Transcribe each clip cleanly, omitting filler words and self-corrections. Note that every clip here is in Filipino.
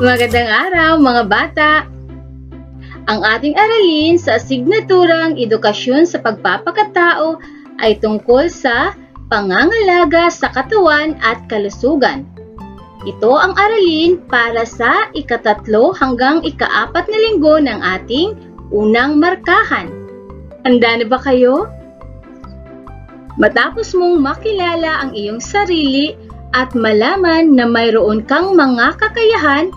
Magandang araw mga bata! Ang ating aralin sa asignaturang Edukasyon sa Pagpapakatao ay tungkol sa pangangalaga sa katawan at kalusugan. Ito ang aralin para sa ika-3 hanggang ika-4 na linggo ng ating unang markahan. Handa na ba kayo? Matapos mong makilala ang iyong sarili at malaman na mayroon kang mga kakayahan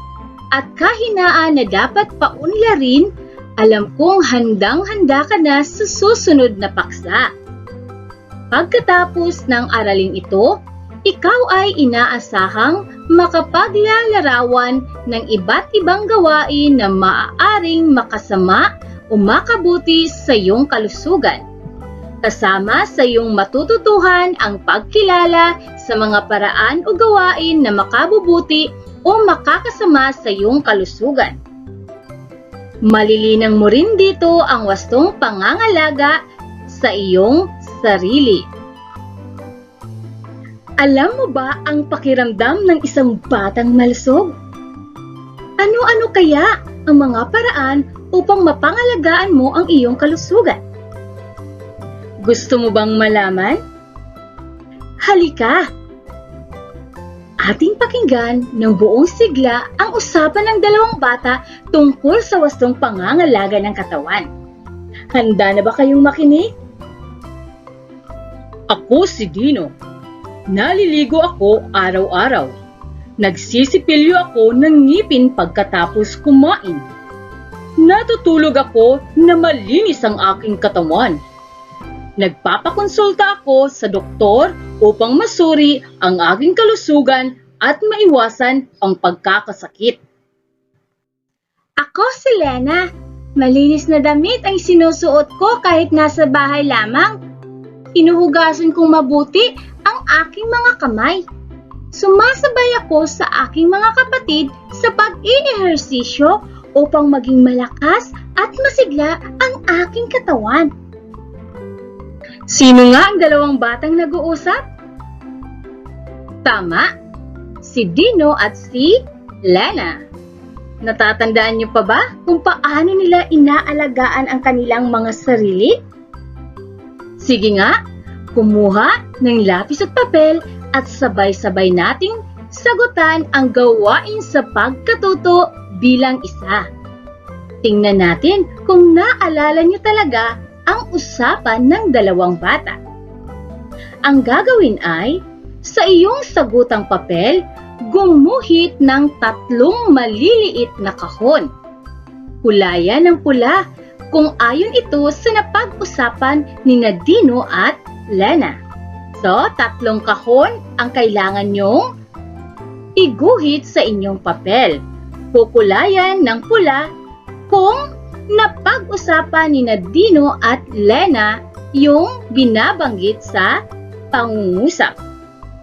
at kahinaan na dapat paunlarin, alam kong handang-handa ka na sa susunod na paksa. Pagkatapos ng araling ito, ikaw ay inaasahang makapaglalarawan ng iba't ibang gawain na maaaring makasama o makabuti sa iyong kalusugan. Kasama sa iyong matututuhan ang pagkilala sa mga paraan o gawain na makabubuti o makakasama sa iyong kalusugan. Malilinang mo rin dito ang wastong pangangalaga sa iyong sarili. Alam mo ba ang pakiramdam ng isang batang malusog? Ano-ano kaya ang mga paraan upang mapangalagaan mo ang iyong kalusugan? Gusto mo bang malaman? Halika! Ating pakinggan ng buong sigla ang usapan ng dalawang bata tungkol sa wastong pangangalaga ng katawan. Handa na ba kayong makinig? Ako si Dino. Naliligo ako araw-araw. Nagsisipilyo ako ng ngipin pagkatapos kumain. Natutulog ako na malinis ang aking katawan. Nagpapakonsulta ako sa doktor upang masuri ang aking kalusugan at maiwasan ang pagkakasakit. Ako si Lena. Malinis na damit ang sinusuot ko kahit nasa bahay lamang. Hinuhugasan kong mabuti ang aking mga kamay. Sumasabay ako sa aking mga kapatid sa pag-i-ehersisyo upang maging malakas at masigla ang aking katawan. Sino nga ang dalawang batang nag-uusap? Tama, si Dino at si Lena. Natatandaan niyo pa ba kung paano nila inaalagaan ang kanilang mga sarili? Sige nga, kumuha ng lapis at papel at sabay-sabay nating sagutan ang gawain sa pagkatuto bilang isa. Tingnan natin kung naalala niyo talaga ang usapan ng dalawang bata. Ang gagawin ay, sa iyong sagutang papel, gumuhit ng 3 maliliit na kahon. Kulayan ng pula kung ayon ito sa napag-usapan ni Dino at Lena. So, 3 kahon ang kailangan nyong iguhit sa inyong papel. Kukulayan ng pula kung napag-usapan ni Dino at Lena yung binabanggit sa pangungusap.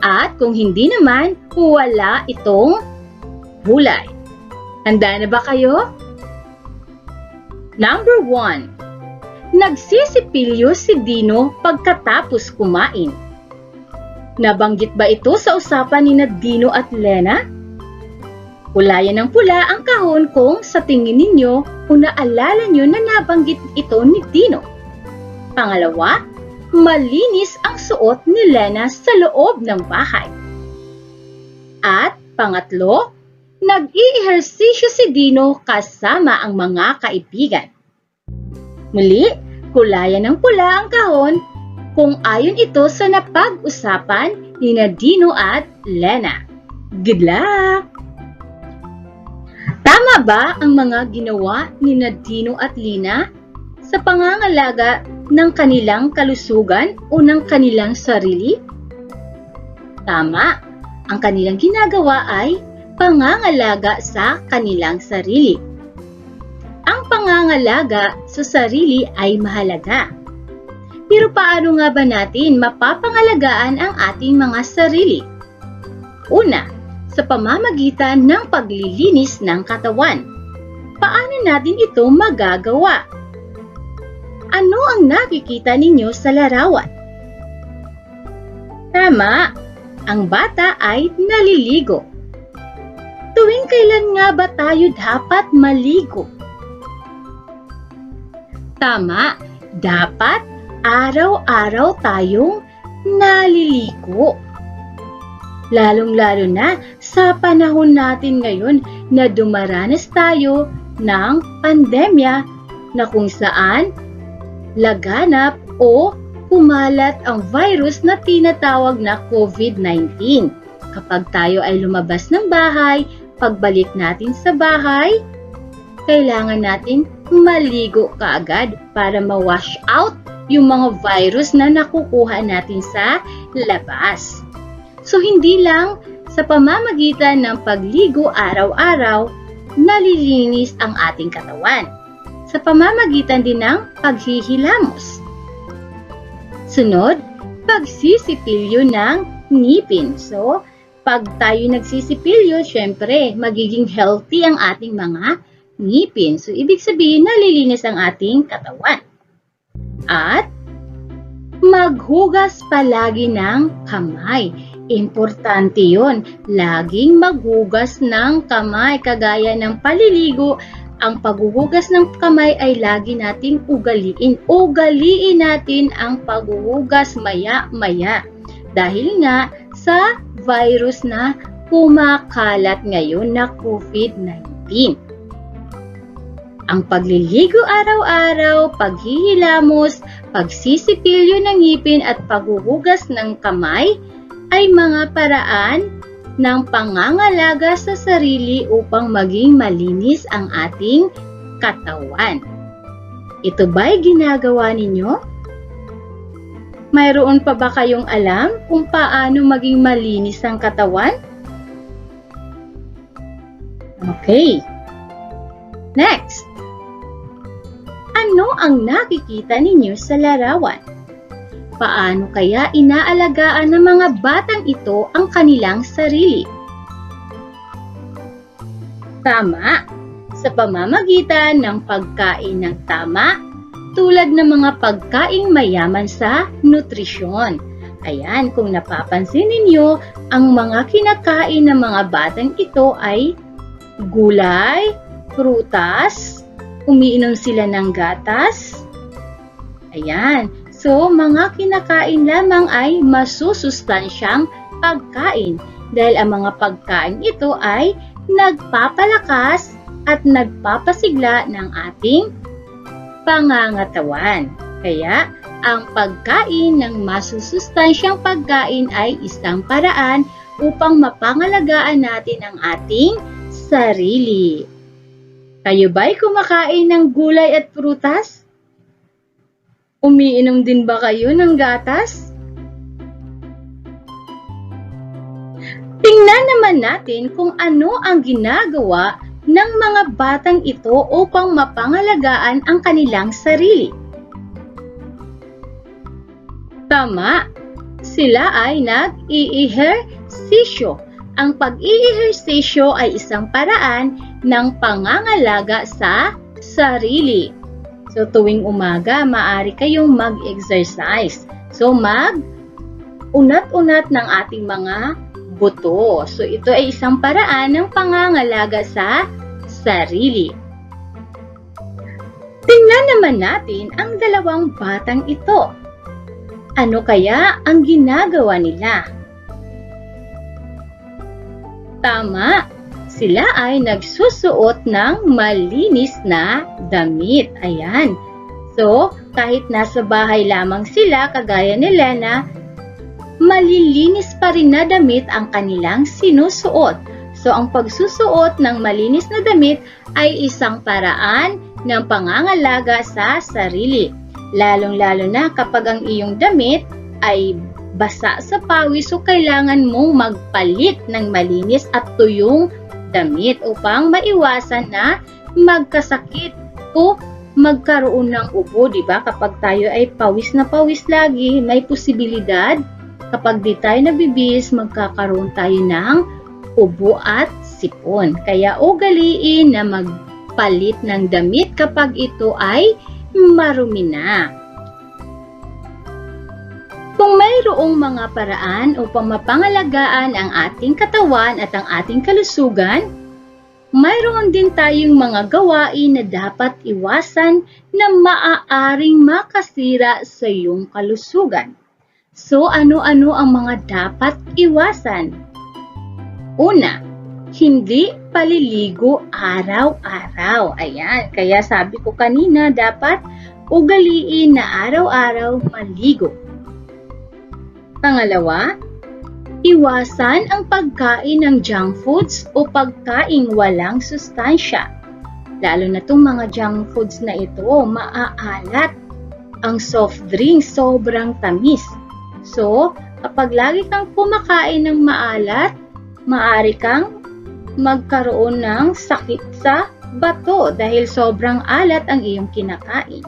At kung hindi naman, wala itong hulay. Handa na ba kayo? Number 1. Nagsisipilyo si Dino pagkatapos kumain. Nabanggit ba ito sa usapan ni Dino at Lena? Kulayan ng pula ang kahon kung sa tingin ninyo o naalala nyo na nabanggit ito ni Dino. Pangalawa, malinis ang suot ni Lena sa loob ng bahay. At pangatlo, nag-i-ehersisyo si Dino kasama ang mga kaibigan. Muli, kulayan ng pula ang kahon kung ayon ito sa napag-usapan ni Dino at Lena. Good luck! Tama ba ang mga ginawa ni Dino at Lena sa pangangalaga ng kanilang kalusugan o ng kanilang sarili? Tama, ang kanilang ginagawa ay pangangalaga sa kanilang sarili. Ang pangangalaga sa sarili ay mahalaga. Pero paano nga ba natin mapapangalagaan ang ating mga sarili? Una, sa pamamagitan ng paglilinis ng katawan. Paano natin ito magagawa? Ano ang nakikita ninyo sa larawan? Tama, ang bata ay naliligo. Tuwing kailan nga ba tayo dapat maligo? Tama, dapat araw-araw tayong naliligo. Lalong-lalo na sa panahon natin ngayon na dumaranas tayo ng pandemya na kung saan laganap o kumalat ang virus na tinatawag na COVID-19. Kapag tayo ay lumabas ng bahay, pagbalik natin sa bahay, kailangan natin maligo kaagad para ma-wash out yung mga virus na nakukuha natin sa labas. So, hindi lang sa pamamagitan ng pagligo araw-araw, nalilinis ang ating katawan. Sa pamamagitan din ng paghihilamos. Sunod, pagsisipilyo ng ngipin. So, pag tayo nagsisipilyo, syempre, magiging healthy ang ating mga ngipin. So, ibig sabihin, nalilinis ang ating katawan. At, maghugas palagi ng kamay. Importante yun. Laging maghugas ng kamay. Kagaya ng paliligo, ang paghuhugas ng kamay ay lagi nating ugaliin. Ugaliin natin ang paghuhugas maya-maya. Dahil nga sa virus na kumakalat ngayon na COVID-19. Ang pagliligo araw-araw, paghihilamos, pagsisipilyo ng ngipin at paghuhugas ng kamay ay mga paraan ng pangangalaga sa sarili upang maging malinis ang ating katawan. Ito ba'y ginagawa ninyo? Mayroon pa ba kayong alam kung paano maging malinis ang katawan? Okay. Next. Ano ang nakikita ninyo sa larawan? Paano kaya inaalagaan ng mga batang ito ang kanilang sarili? Tama, sa pamamagitan ng pagkain ng tama, tulad ng mga pagkaing mayaman sa nutrisyon. Ayan, kung napapansin ninyo, ang mga kinakain ng mga batang ito ay gulay, prutas, umiinom sila ng gatas. Ayan. So, mga kinakain lamang ay masusustansyang pagkain dahil ang mga pagkain ito ay nagpapalakas at nagpapasigla ng ating pangangatawan. Kaya, ang pagkain ng masusustansyang pagkain ay isang paraan upang mapangalagaan natin ang ating sarili. Kayo ba'y kumakain ng gulay at prutas? Umiinom din ba kayo ng gatas? Tingnan naman natin kung ano ang ginagawa ng mga batang ito upang mapangalagaan ang kanilang sarili. Tama, sila ay nag-i-ehersisyo. Ang pag-i-ehersisyo ay isang paraan ng pangangalaga sa sarili. So, tuwing umaga, maaari kayong mag-exercise. So, mag-unat-unat ng ating mga buto. So, ito ay isang paraan ng pangangalaga sa sarili. Tingnan naman natin ang dalawang batang ito. Ano kaya ang ginagawa nila? Tama, sila ay nagsusuot ng malinis na damit. Ayan. So, kahit nasa bahay lamang sila, kagaya ni Lena, malilinis pa rin na damit ang kanilang sinusuot. So, ang pagsusuot ng malinis na damit ay isang paraan ng pangangalaga sa sarili. Lalong-lalo na kapag ang iyong damit ay basa sa pawis, so kailangan mong magpalit ng malinis at tuyong damit upang maiwasan na magkasakit o magkaroon ng ubo, di ba? Kapag tayo ay pawis na pawis lagi, may posibilidad kapag di tayo nabibihis, magkakaroon tayo ng ubo at sipon. Kaya ugaliin na magpalit ng damit kapag ito ay marumi na. Kung mayroong mga paraan upang mapangalagaan ang ating katawan at ang ating kalusugan, mayroon din tayong mga gawain na dapat iwasan na maaaring makasira sa iyong kalusugan. So, ano-ano ang mga dapat iwasan? Una, hindi paliligo araw-araw. Ayan, kaya sabi ko kanina, dapat ugaliin na araw-araw maligo. Pangalawa, iwasan ang pagkain ng junk foods o pagkaing walang sustansya. Lalo na itong mga junk foods na ito, maaalat. Ang soft drinks, sobrang tamis. So, kapag lagi kang kumakain ng maalat, maaari kang magkaroon ng sakit sa bato dahil sobrang alat ang iyong kinakain.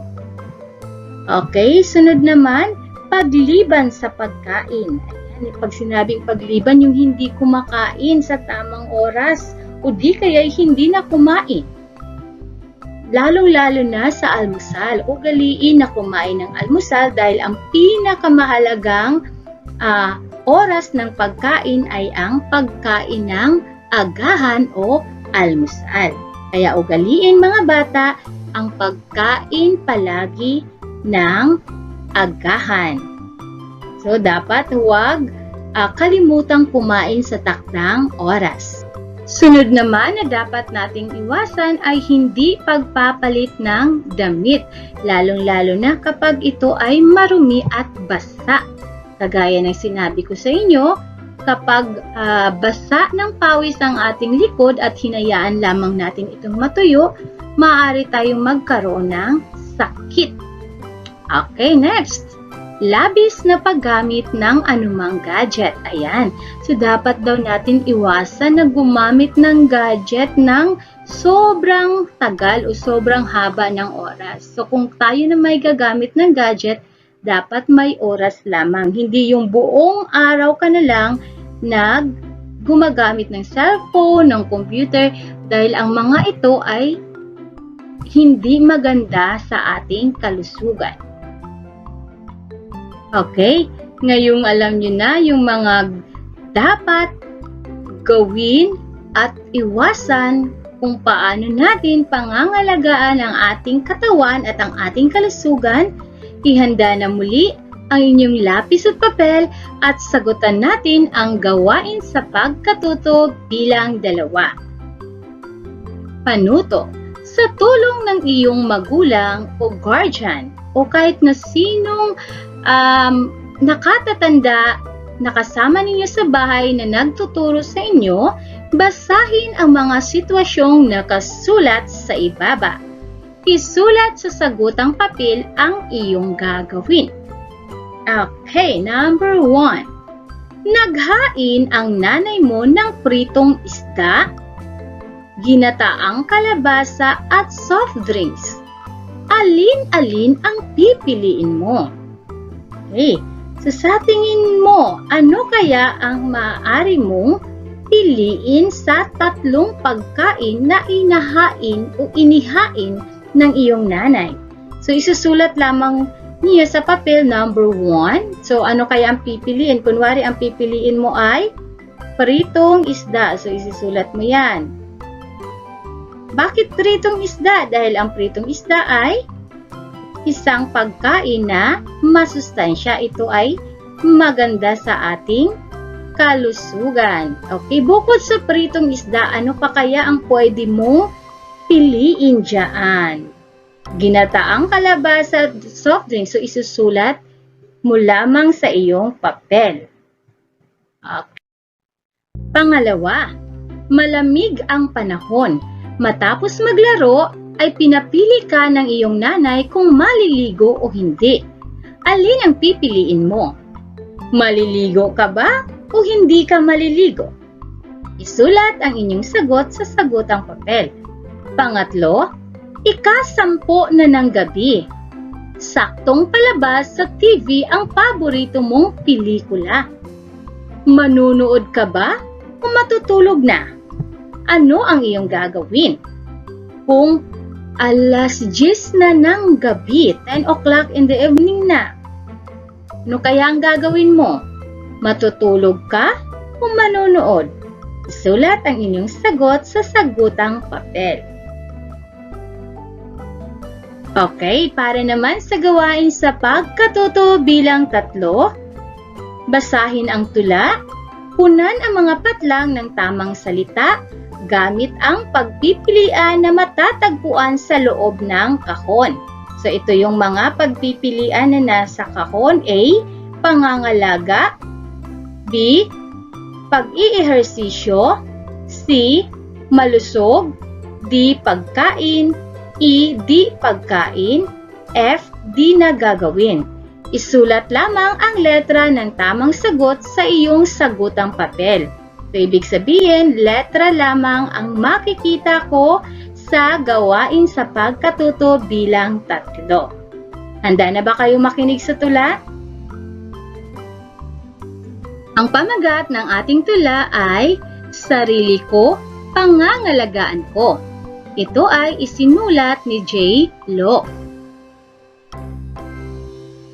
Okay, sunod naman, pagliban sa pagkain. Pag sinabing pagliban, yung hindi kumakain sa tamang oras o di kaya hindi na kumain. Lalong-lalo na sa almusal. Ugaliin na kumain ng almusal dahil ang pinakamahalagang oras ng pagkain ay ang pagkain ng agahan o almusal. Kaya ugaliin mga bata ang pagkain palagi ng agahan. So, dapat huwag kalimutang kumain sa takdang oras. Sunod naman na dapat nating iwasan ay hindi pagpapalit ng damit, lalong-lalo na kapag ito ay marumi at basa. Kagaya ng sinabi ko sa inyo, kapag basa ng pawis ang ating likod at hinayaan lamang natin itong matuyo, maaari tayong magkaroon ng sakit. Okay, next. Labis na paggamit ng anumang gadget. Ayan. So, dapat daw natin iwasan na gumamit ng gadget ng sobrang tagal o sobrang haba ng oras. So, kung tayo na may gagamit ng gadget, dapat may oras lamang. Hindi yung buong araw ka na lang gumagamit ng cellphone, ng computer, dahil ang mga ito ay hindi maganda sa ating kalusugan. Okay, ngayong alam nyo na yung mga dapat gawin at iwasan kung paano natin pangangalagaan ang ating katawan at ang ating kalusugan. Ihanda na muli ang inyong lapis at papel at sagutan natin ang gawain sa pagkatuto bilang 2. Panuto. Sa tulong ng iyong magulang o guardian o kahit na sinong nakatatanda na kasama ninyo sa bahay na nagtuturo sa inyo, basahin ang mga sitwasyong nakasulat sa ibaba. Isulat sa sagutang papel ang iyong gagawin. Okay, number 1. Naghain ang nanay mo ng pritong isda, ginataang kalabasa at soft drinks. Alin-alin ang pipiliin mo? Okay, so sa tingin mo, ano kaya ang maaari mong piliin sa 3 pagkain na inahain o inihain ng iyong nanay? So, isusulat lamang niyo sa papel number 1. So, ano kaya ang pipiliin? Kunwari, ang pipiliin mo ay pritong isda. So, isusulat mo yan. Bakit pritong isda? Dahil ang pritong isda ay isang pagkain na masustansya. Ito ay maganda sa ating kalusugan. Okay, bukod sa pritong isda, ano pa kaya ang pwede mong piliin dyan? Ginataang kalabasa at soft drink. So, isusulat mo lamang sa iyong papel. Okay. Pangalawa, malamig ang panahon. Matapos maglaro, ay pinapili ka ng iyong nanay kung maliligo o hindi. Alin ang pipiliin mo? Maliligo ka ba o hindi ka maliligo? Isulat ang inyong sagot sa sagutang papel. Pangatlo, 10:00 na ng gabi. Saktong palabas sa TV ang paborito mong pelikula. Manunood ka ba o matutulog na? Ano ang iyong gagawin? Kung 10:00 na ng gabi, 10 o'clock in the evening na, ano kaya ang gagawin mo? Matutulog ka o manonood? Isulat ang inyong sagot sa sagutang papel. Okay, para naman sa gawain sa pagkatuto bilang 3, basahin ang tula, punan ang mga patlang ng tamang salita gamit ang pagpipilian na matatagpuan sa loob ng kahon. So ito yung mga pagpipilian na nasa kahon. A. Pangangalaga. B. Pag-iihersisyo. C. Malusog. D. Pagkain. E. Di pagkain. F. Di na gagawin. Isulat lamang ang letra ng tamang sagot sa iyong sagutang papel. So, ibig sabihin, letra lamang ang makikita ko sa gawain sa pagkatuto bilang 3. Handa na ba kayo makinig sa tula? Ang pamagat ng ating tula ay Sarili Ko, Pangangalagaan Ko. Ito ay isinulat ni J. Lo.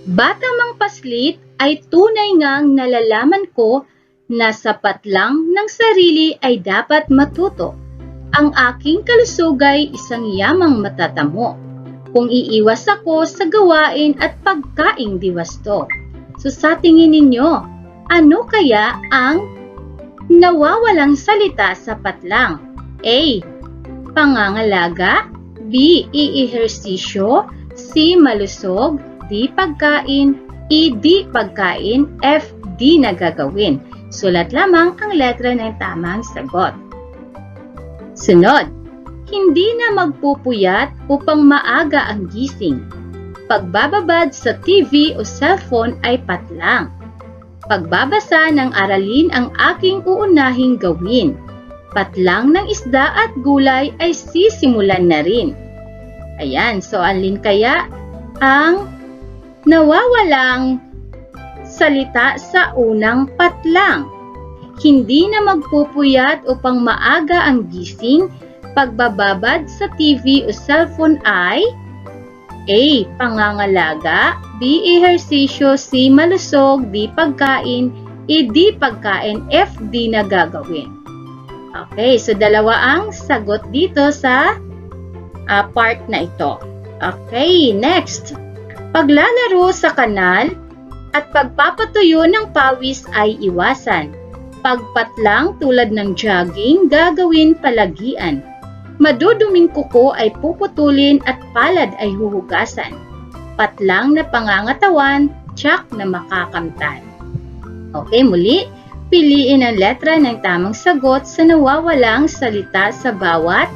Batang Mang Paslit ay tunay ngang nalalaman ko na sapat lang ng sarili ay dapat matuto. Ang aking kalusugay isang yamang matatamo. Kung iiwas ako sa gawain at pagkaing diwasto. So sa tingin ninyo, ano kaya ang nawawalang salita sapat lang? A. Pangangalaga. B. Iihersisyo. C. Malusog. D. Pagkain. E. Di pagkain. F. Di nagagawin. Sulat lamang ang letra ng tamang sagot. Sunod, hindi na magpupuyat upang maaga ang gising. Pagbababad sa TV o cellphone ay patlang. Pagbabasa ng aralin ang aking uunahing gawin. Patlang ng isda at gulay ay sisimulan na rin. Ayan, so alin kaya ang nawawalang salita sa unang patlang? Hindi na magpupuyat upang maaga ang gising. Pagbababad sa TV o cellphone ay A. Pangangalaga. B. Ehersisyo. C. Malusog. D. Pagkain. E. Di pagkain. F. Di na gagawin. Okay, so dalawa ang sagot dito sa part na ito. Okay, next. Paglalaro sa kanal at pagpapatuyo ng pawis ay iwasan. Pagpatlang tulad ng jogging, gagawin palagian. Maduduming kuko ay puputulin at palad ay huhugasan. Patlang na pangangatawan, tiyak na makakamtan. Okay, muli, piliin ang letra ng tamang sagot sa nawawalang salita sa bawat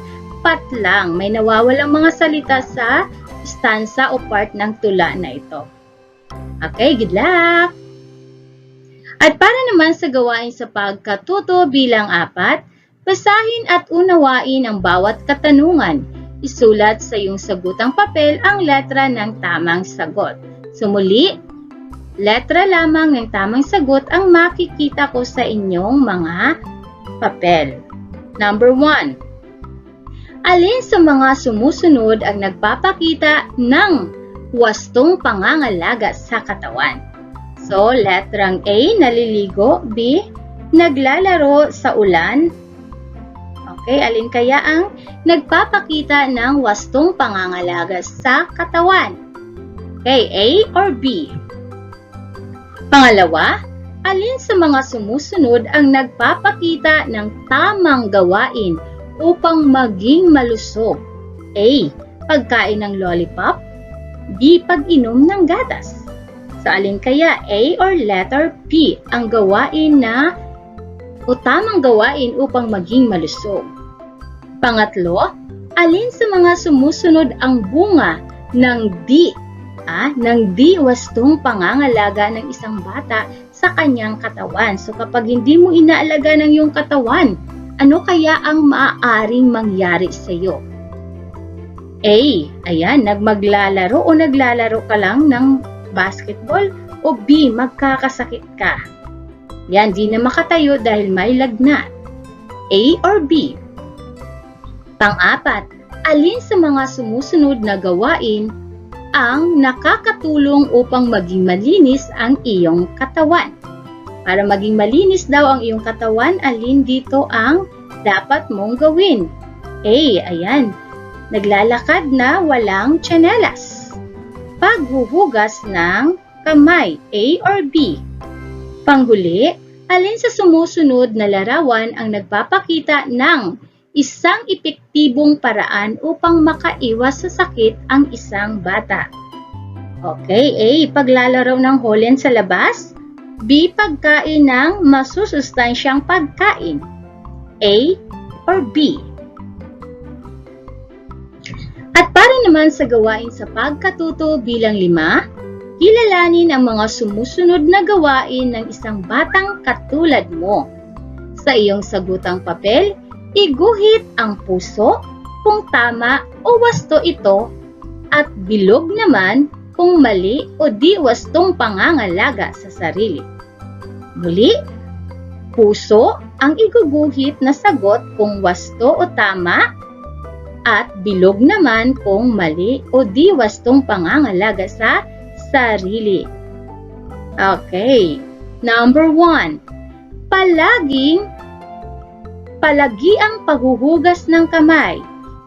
patlang. May nawawalang mga salita sa stanza o part ng tula na ito. Okay, good luck! At para naman sa gawain sa pagkatuto bilang 4, basahin at unawain ang bawat katanungan. Isulat sa iyong sagutang papel ang letra ng tamang sagot. So muli, letra lamang ng tamang sagot ang makikita ko sa inyong mga papel. Number 1. Alin sa mga sumusunod ang nagpapakita ng wastong pangangalaga sa katawan? So, letrang A, naliligo. B, naglalaro sa ulan. Okay, alin kaya ang nagpapakita ng wastong pangangalaga sa katawan? Okay, A or B? Pangalawa, alin sa mga sumusunod ang nagpapakita ng tamang gawain upang maging malusog? A. Pagkain ng lollipop. B. Pag-inom ng gatas. So, alin kaya A or letter P ang gawain na o tamang gawain upang maging malusog? Pangatlo, alin sa mga sumusunod ang bunga ng D? Ng di wastong pangangalaga ng isang bata sa kanyang katawan. So kapag hindi mo inaalaga ng iyong katawan, ano kaya ang maaaring mangyari sa iyo? A. Ayan, nagmaglalaro o naglalaro ka lang ng basketball. O B. Magkakasakit ka. Yan, di na makatayo dahil may lagnat. A or B? Pang-4, alin sa mga sumusunod na gawain ang nakakatulong upang maging malinis ang iyong katawan? Para maging malinis daw ang iyong katawan, alin dito ang dapat mong gawin? A. Ayan. Naglalakad na walang tsinelas. Paghuhugas ng kamay. A or B? Panghuli, alin sa sumusunod na larawan ang nagpapakita ng isang epektibong paraan upang makaiwas sa sakit ang isang bata? Okay, A. Paglalaro ng holen sa labas. B. Pagkain ng masusustansyang pagkain. A or B? At para naman sa gawain sa pagkatuto bilang 5, kilalanin ang mga sumusunod na gawain ng isang batang katulad mo. Sa iyong sagutang papel, iguhit ang puso kung tama o wasto ito at bilog naman kung mali o di wastong pangangalaga sa sarili. Muli, puso ang iguguhit na sagot kung wasto o tama at bilog naman kung mali o di wastong pangangalaga sa sarili. Okay. Number 1. Palagi ang paghuhugas ng kamay.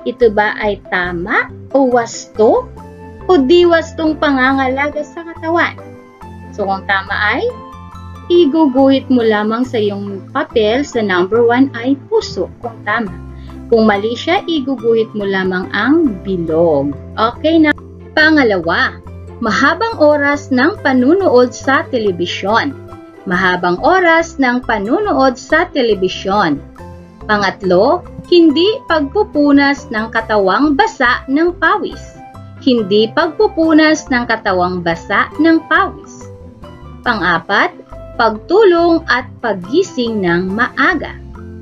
Ito ba ay tama o wasto o di wastong pangangalaga sa katawan? So, kung tama ay, iguguhit mo lamang sa iyong papel sa number 1 ay puso kung tama. Kung mali siya, iguguhit mo lamang ang bilog. Okay na. Pangalawa, mahabang oras ng panunood sa telebisyon. Mahabang oras ng panunood sa telebisyon. Pangatlo, hindi pagpupunas ng katawang basa ng pawis. Hindi pagpupunas ng katawang basa ng pawis. Pang-apat, pagtulong at paggising ng maaga.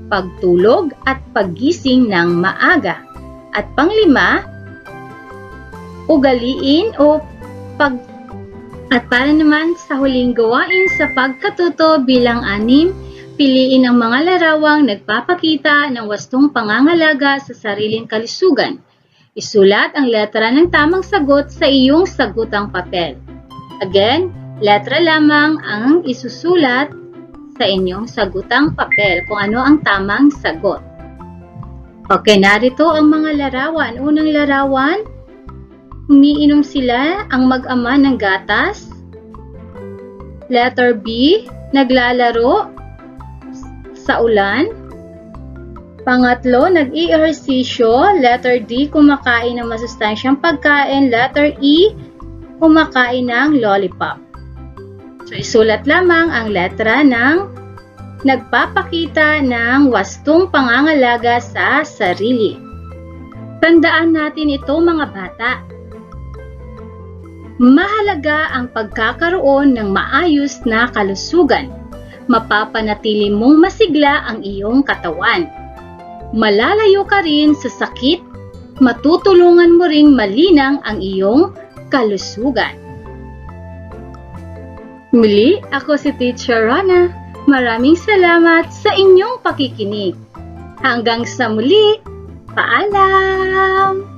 Pagtulog at paggising ng maaga. At pang-5, ugaliin o At para naman sa huling gawain sa pagkatuto bilang 6, piliin ang mga larawang nagpapakita ng wastong pangangalaga sa sariling kalusugan. Isulat ang letra ng tamang sagot sa iyong sagutang papel. Again, letra lamang ang isusulat sa inyong sagutang papel kung ano ang tamang sagot. Okay, narito ang mga larawan. Unang larawan, umiinom sila ang mag-ama ng gatas. Letter B, naglalaro sa ulan. Pangatlo, nag-i-ehersisyo. Letter D, kumakain ng masustansyang pagkain. Letter E, kumakain ng lollipop. So, isulat lamang ang letra ng nagpapakita ng wastong pangangalaga sa sarili. Tandaan natin ito mga bata. Mahalaga ang pagkakaroon ng maayos na kalusugan. Mapapanatili mong masigla ang iyong katawan. Malalayo ka rin sa sakit. Matutulungan mo ring malinang ang iyong kalusugan. Muli, ako si Teacher Rana. Maraming salamat sa inyong pakikinig. Hanggang sa muli, paalam!